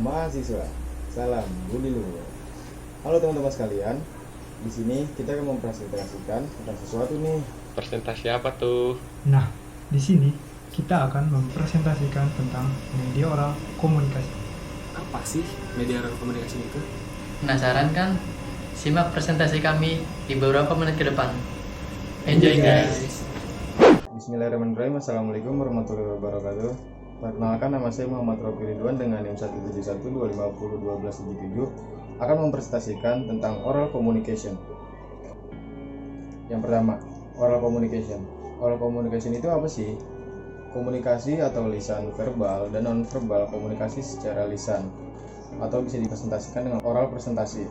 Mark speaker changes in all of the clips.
Speaker 1: mahasiswa. Salam Budi Luhur. Halo teman-teman sekalian. Di sini kita akan mempresentasikan tentang sesuatu nih.
Speaker 2: Presentasi apa tuh?
Speaker 3: Nah, di sini kita akan mempresentasikan tentang media oral komunikasi.
Speaker 4: Apa sih media oral komunikasi itu?
Speaker 5: Penasaran kan? Simak presentasi kami di beberapa menit ke depan. Enjoy guys!
Speaker 1: Bismillahirrahmanirrahim. Assalamualaikum warahmatullahi wabarakatuh. Perkenalkan, nama saya Muhammad Rofi Ridwan dengan NIM 17125021277 akan mempresentasikan tentang oral communication. Yang pertama, oral communication. Oral communication itu apa sih? Komunikasi atau lisan verbal dan non-verbal komunikasi secara lisan, atau bisa dipresentasikan dengan oral presentasi.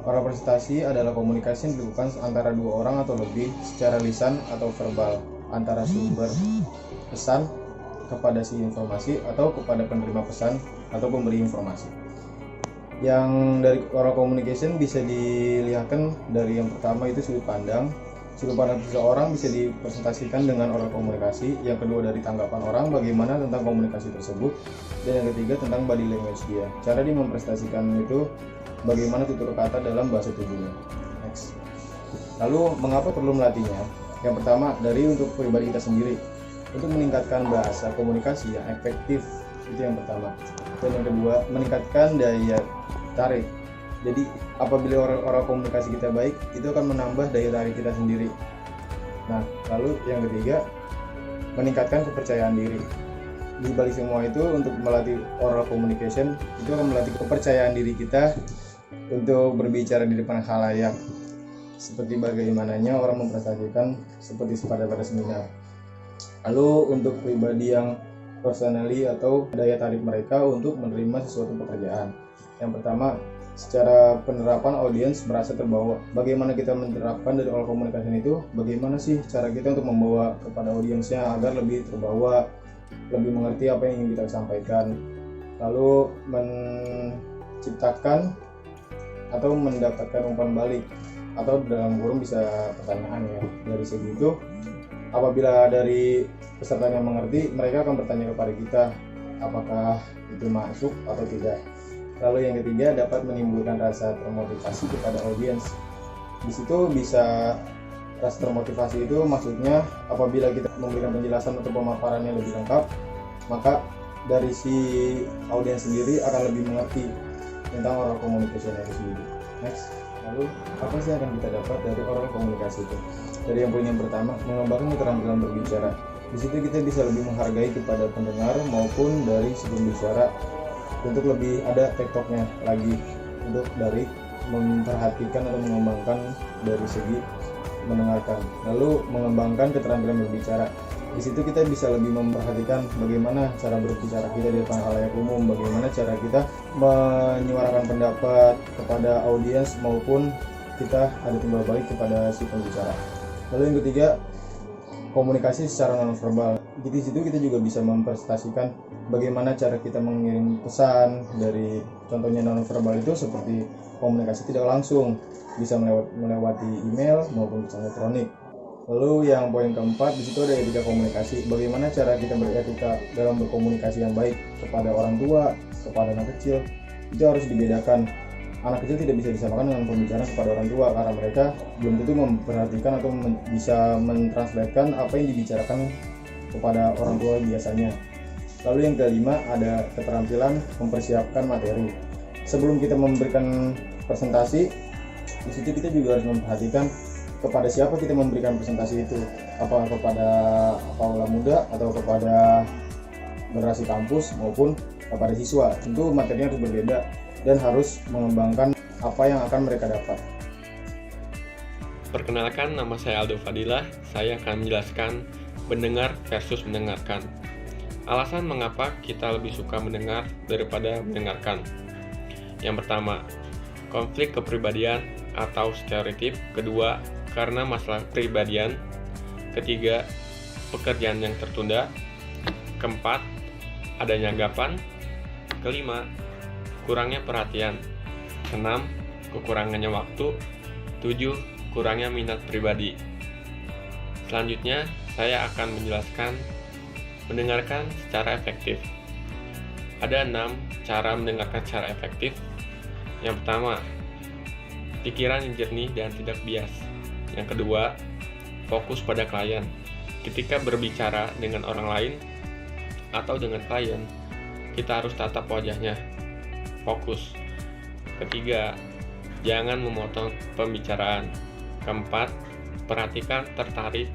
Speaker 1: Oral presentasi adalah komunikasi yang dilakukan antara dua orang atau lebih secara lisan atau verbal antara sumber pesan kepada si informasi atau kepada penerima pesan atau pemberi informasi. Yang dari oral communication bisa dilihatkan dari yang pertama itu sudut pandang. Sudut pandang seseorang bisa dipresentasikan dengan oral komunikasi. Yang kedua dari tanggapan orang bagaimana tentang komunikasi tersebut. Dan yang ketiga tentang body language dia. Cara dia mempresentasikan itu bagaimana tutur kata dalam bahasa tubuhnya. Next. Lalu mengapa perlu melatihnya? Yang pertama dari untuk pribadi kita sendiri, untuk meningkatkan bahasa komunikasi yang efektif, itu yang pertama. Dan yang kedua meningkatkan daya tarik. Jadi apabila oral komunikasi kita baik, itu akan menambah daya tarik kita sendiri. Nah, lalu yang ketiga meningkatkan kepercayaan diri. Di balik semua itu, untuk melatih oral communication itu akan melatih kepercayaan diri kita untuk berbicara di depan khalayak, seperti bagaimananya orang mempresentasikan seperti pada seminar. Lalu untuk pribadi yang personally atau daya tarik mereka untuk menerima sesuatu pekerjaan. Yang pertama, secara penerapan audiens merasa terbawa. Bagaimana kita menerapkan dari oral komunikasi itu? Bagaimana sih cara kita untuk membawa kepada audiensnya agar lebih terbawa, lebih mengerti apa yang ingin kita sampaikan. Lalu menciptakan atau mendapatkan umpan balik atau dalam kurung bisa pertanyaan ya. Dari segi itu, apabila dari peserta yang mengerti, mereka akan bertanya kepada kita apakah itu masuk atau tidak. Lalu yang ketiga dapat menimbulkan rasa termotivasi kepada audiens. Di situ bisa rasa termotivasi itu maksudnya apabila kita memberikan penjelasan atau pemaparan yang lebih lengkap, maka dari si audiens sendiri akan lebih mengerti tentang oral communication itu sendiri. Next. Lalu apa sih yang akan kita dapat dari oral komunikasi itu? Dari yang poin yang pertama, mengembangkan keterampilan berbicara. Di situ kita bisa lebih menghargai kepada pendengar maupun dari si pembicara, untuk lebih ada tektoknya lagi, untuk dari memperhatikan atau mengembangkan dari segi mendengarkan. Lalu mengembangkan keterampilan berbicara. Di situ kita bisa lebih memperhatikan bagaimana cara berbicara kita di depan khalayak umum, bagaimana cara kita menyuarakan pendapat kepada audiens maupun kita ada timbal balik kepada si pembicara. Lalu yang ketiga, komunikasi secara nonverbal. Di situ kita juga bisa mempresentasikan bagaimana cara kita mengirim pesan. Dari contohnya nonverbal itu seperti komunikasi tidak langsung, bisa melewati email maupun pesan elektronik. Lalu yang poin keempat, di situ ada etika komunikasi. Bagaimana cara kita beretika dalam berkomunikasi yang baik kepada orang tua, kepada anak kecil. Itu harus dibedakan. Anak kecil tidak bisa disamakan dengan pembicaraan kepada orang tua, karena mereka belum tentu memperhatikan atau bisa mentranslatekan apa yang dibicarakan kepada orang tua biasanya. Lalu yang kelima ada keterampilan mempersiapkan materi. Sebelum kita memberikan presentasi, di situ kita juga harus memperhatikan kepada siapa kita memberikan presentasi itu, apakah kepada aula muda atau kepada generasi kampus maupun kepada siswa. Tentu materinya harus berbeda dan harus mengembangkan apa yang akan mereka dapat.
Speaker 2: Perkenalkan, nama saya Aldo Fadilah. Saya akan menjelaskan mendengar versus mendengarkan. Alasan mengapa kita lebih suka mendengar daripada mendengarkan. Yang pertama, konflik kepribadian atau stereotip. Kedua, karena masalah kepribadian. Ketiga, pekerjaan yang tertunda. Keempat, adanya anggapan. Kelima, kurangnya perhatian. 6. Kekurangannya waktu. 7. Kurangnya minat pribadi. Selanjutnya, saya akan menjelaskan mendengarkan secara efektif. Ada 6 cara mendengarkan secara efektif. Yang pertama, pikiran yang jernih dan tidak bias. Yang kedua, fokus pada klien. Ketika berbicara dengan orang lain atau dengan klien, kita harus tatap wajahnya, fokus. Ketiga, jangan memotong pembicaraan. Keempat, perhatikan, tertarik,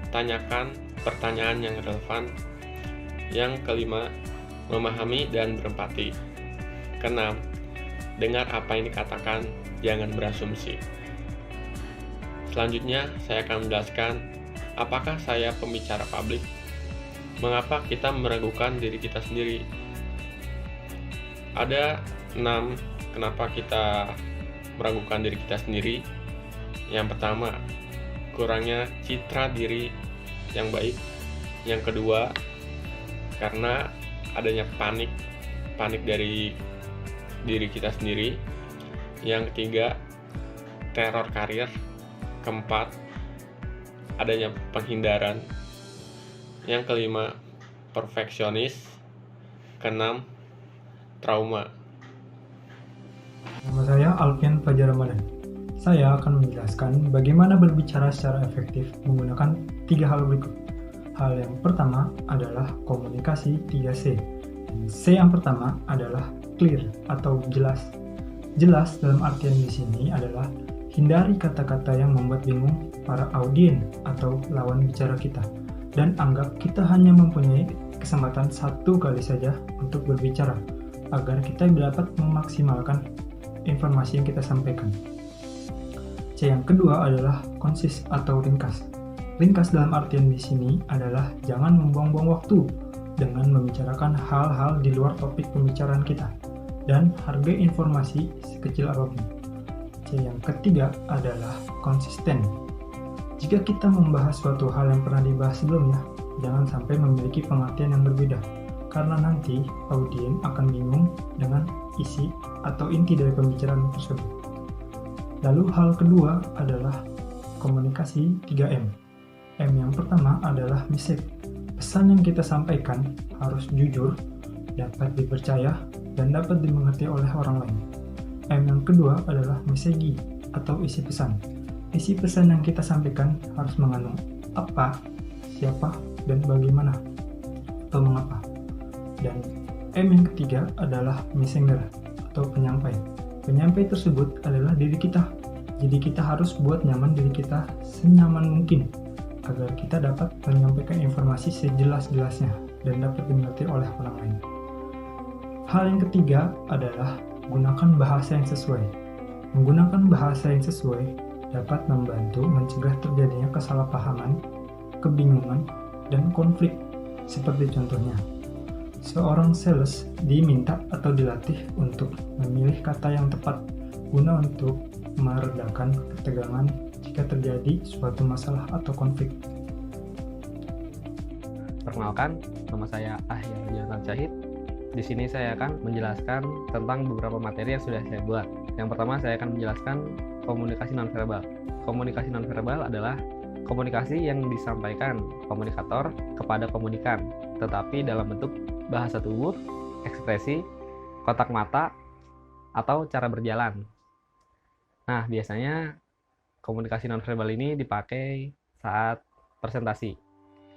Speaker 2: tanyakan pertanyaan yang relevan. Yang kelima, memahami dan berempati. Keenam, dengar apa yang dikatakan, jangan berasumsi. Selanjutnya, saya akan menjelaskan apakah saya pembicara publik, mengapa kita meragukan diri kita sendiri. Ada 6 kenapa kita meragukan diri kita sendiri. Yang pertama, kurangnya citra diri yang baik. Yang kedua, karena adanya panik dari diri kita sendiri. Yang ketiga, teror karir. Keempat, adanya penghindaran. Yang kelima, perfeksionis. Keenam, trauma.
Speaker 3: Nama saya Alfian Fajar Ramadan. Saya akan menjelaskan bagaimana berbicara secara efektif menggunakan 3 hal berikut. Hal yang pertama adalah komunikasi 3C. C yang pertama adalah clear atau jelas. Jelas dalam artian di sini adalah hindari kata-kata yang membuat bingung para audien atau lawan bicara kita, dan anggap kita hanya mempunyai kesempatan 1 kali saja untuk berbicara agar kita dapat memaksimalkan informasi yang kita sampaikan. C yang kedua adalah konsis atau ringkas. Ringkas dalam artian di sini adalah jangan membuang-buang waktu dengan membicarakan hal-hal di luar topik pembicaraan kita, dan hargai informasi sekecil apapun. C yang ketiga adalah konsisten. Jika kita membahas suatu hal yang pernah dibahas sebelumnya, jangan sampai memiliki pengertian yang berbeda, karena nanti audien akan bingung dengan isi atau inti dari pembicaraan tersebut. Lalu hal kedua adalah komunikasi 3M. M yang pertama adalah message. Pesan yang kita sampaikan harus jujur, dapat dipercaya, dan dapat dimengerti oleh orang lain. M yang kedua adalah message atau isi pesan. Isi pesan yang kita sampaikan harus mengandung apa, siapa, dan bagaimana, atau mengapa. Dan M yang ketiga adalah messenger atau penyampai. Penyampai tersebut adalah diri kita. Jadi kita harus buat nyaman diri kita senyaman mungkin agar kita dapat menyampaikan informasi sejelas-jelasnya dan dapat dimengerti oleh orang lain. Hal yang ketiga adalah gunakan bahasa yang sesuai. Menggunakan bahasa yang sesuai dapat membantu mencegah terjadinya kesalahpahaman, kebingungan, dan konflik. Seperti contohnya, seorang sales diminta atau dilatih untuk memilih kata yang tepat guna untuk meredakan ketegangan jika terjadi suatu masalah atau konflik.
Speaker 6: Perkenalkan, nama saya Ahyar Jonathan Syahid. Di sini saya akan menjelaskan tentang beberapa materi yang sudah saya buat. Yang pertama, saya akan menjelaskan komunikasi nonverbal. Komunikasi nonverbal adalah komunikasi yang disampaikan komunikator kepada komunikan, tetapi dalam bentuk bahasa tubuh, ekspresi, kontak mata, atau cara berjalan. Nah, biasanya komunikasi nonverbal ini dipakai saat presentasi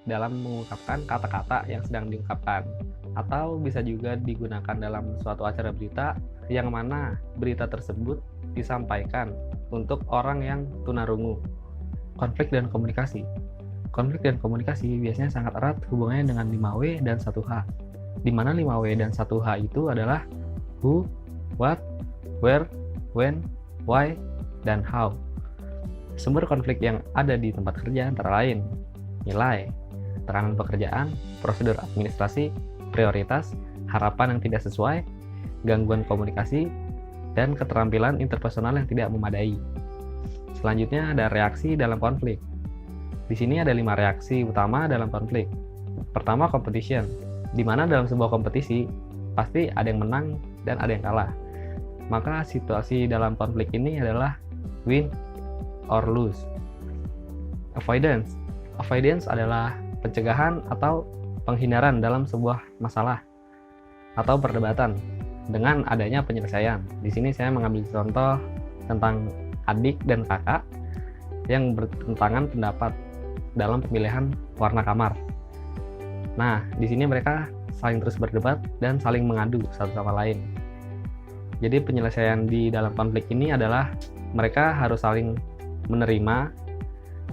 Speaker 6: dalam mengungkapkan kata-kata yang sedang diungkapkan, atau bisa juga digunakan dalam suatu acara berita yang mana berita tersebut disampaikan untuk orang yang tunarungu. Konflik dan komunikasi. Konflik dan komunikasi biasanya sangat erat hubungannya dengan 5W dan 1H, di mana 5W dan 1H itu adalah who, what, where, when, why, dan how. Sumber konflik yang ada di tempat kerja antara lain nilai, tekanan pekerjaan, prosedur administrasi, prioritas, harapan yang tidak sesuai, gangguan komunikasi, dan keterampilan interpersonal yang tidak memadai. Selanjutnya ada reaksi dalam konflik. Di sini ada 5 reaksi utama dalam konflik. Pertama, competition, di mana dalam sebuah kompetisi pasti ada yang menang dan ada yang kalah. Maka situasi dalam konflik ini adalah win or lose. Avoidance. Avoidance adalah pencegahan atau penghindaran dalam sebuah masalah. atau perdebatan dengan adanya penyelesaian. Di sini saya mengambil contoh tentang adik dan kakak yang bertentangan pendapat dalam pemilihan warna kamar. Nah, di sini mereka saling terus berdebat dan saling mengadu satu sama lain. Jadi penyelesaian di dalam konflik ini adalah mereka harus saling menerima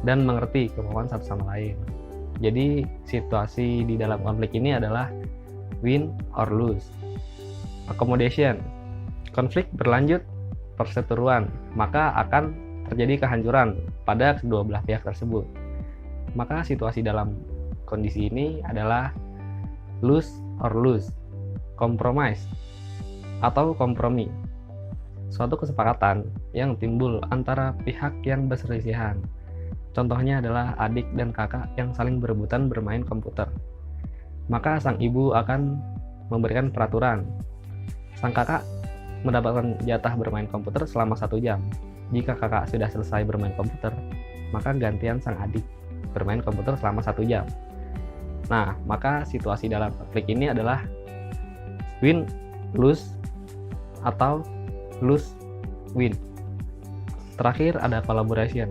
Speaker 6: dan mengerti kemauan satu sama lain. Jadi situasi di dalam konflik ini adalah win or lose. Accommodation. Konflik berlanjut perseteruan, maka akan terjadi kehancuran pada kedua belah pihak tersebut. Maka situasi dalam kondisi ini adalah lose or lose. Compromise atau kompromi. Suatu kesepakatan yang timbul antara pihak yang berselisihan. Contohnya adalah adik dan kakak yang saling berebutan bermain komputer. Maka sang ibu akan memberikan peraturan. Sang kakak mendapatkan jatah bermain komputer selama 1 jam. Jika kakak sudah selesai bermain komputer, maka gantian sang adik bermain komputer selama 1 jam. Nah, maka situasi dalam konflik ini adalah win, lose, atau lose, win. Terakhir ada collaboration.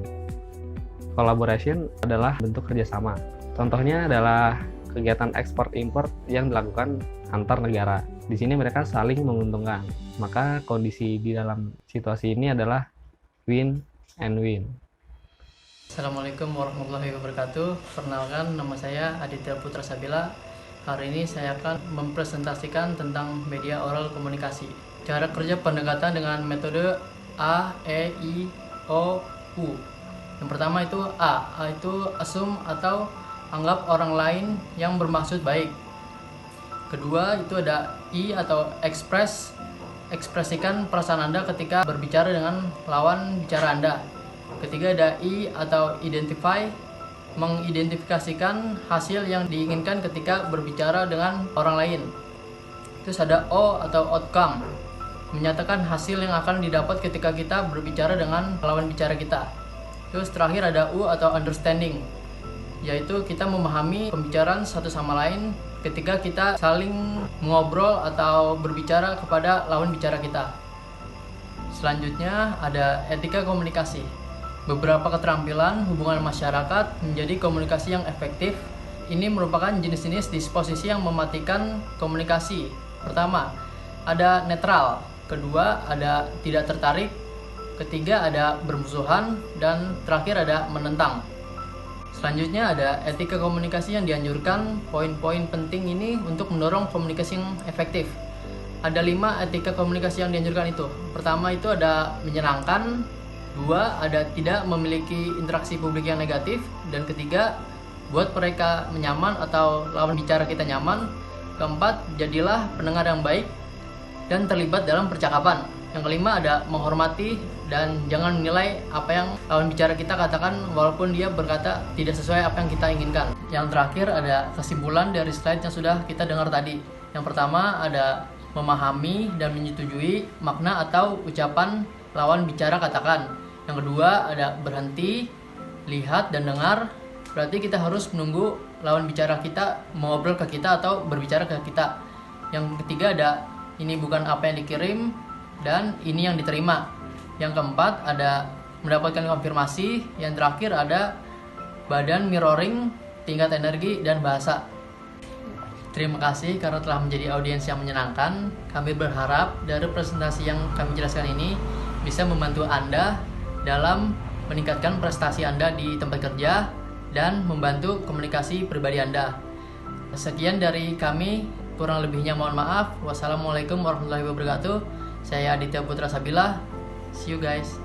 Speaker 6: Collaboration adalah bentuk kerjasama. Contohnya adalah kegiatan ekspor-impor yang dilakukan antar negara. Di sini mereka saling menguntungkan. Maka kondisi di dalam situasi ini adalah win and win.
Speaker 5: Assalamualaikum warahmatullahi wabarakatuh. Perkenalkan, nama saya Aditya Putra Sabila. Hari ini saya akan mempresentasikan tentang media oral komunikasi. Cara kerja pendekatan dengan metode A, E, I, O, U. Yang pertama itu A. A itu assume atau anggap orang lain yang bermaksud baik. Kedua itu ada I atau express. Ekspresikan perasaan Anda ketika berbicara dengan lawan bicara Anda. Ketiga ada I atau identify. Mengidentifikasikan hasil yang diinginkan ketika berbicara dengan orang lain. Terus ada O atau outcome. Menyatakan hasil yang akan didapat ketika kita berbicara dengan lawan bicara kita. Terus terakhir ada U atau understanding, yaitu kita memahami pembicaraan satu sama lain ketika kita saling mengobrol atau berbicara kepada lawan bicara kita. Selanjutnya ada etika komunikasi. Beberapa keterampilan hubungan masyarakat menjadi komunikasi yang efektif. Ini merupakan jenis-jenis disposisi yang mematikan komunikasi. Pertama, ada netral. Kedua, ada tidak tertarik. Ketiga, ada bermusuhan. Dan terakhir ada menentang. Selanjutnya ada etika komunikasi yang dianjurkan. Poin-poin penting ini untuk mendorong komunikasi yang efektif. Ada 5 etika komunikasi yang dianjurkan itu. Pertama itu ada menyenangkan. 2, ada tidak memiliki interaksi publik yang negatif. Dan ketiga, buat mereka nyaman atau lawan bicara kita nyaman. Keempat, jadilah pendengar yang baik dan terlibat dalam percakapan. Yang kelima ada menghormati dan jangan menilai apa yang lawan bicara kita katakan walaupun dia berkata tidak sesuai apa yang kita inginkan. Yang terakhir ada kesimpulan dari slide yang sudah kita dengar tadi. Yang pertama ada memahami dan menyetujui makna atau ucapan lawan bicara katakan. Yang kedua ada berhenti, lihat dan dengar. Berarti kita harus menunggu lawan bicara kita mengobrol ke kita atau berbicara ke kita. Yang ketiga ada ini bukan apa yang dikirim dan ini yang diterima. Yang keempat ada mendapatkan konfirmasi. Yang terakhir ada badan mirroring, tingkat energi dan bahasa. Terima kasih karena telah menjadi audiens yang menyenangkan. Kami berharap dari presentasi yang kami jelaskan ini bisa membantu Anda dalam meningkatkan prestasi Anda di tempat kerja dan membantu komunikasi pribadi Anda. Sekian dari kami, kurang lebihnya mohon maaf. Wassalamualaikum warahmatullahi wabarakatuh. Saya Aditya Putra Sabila. See you guys.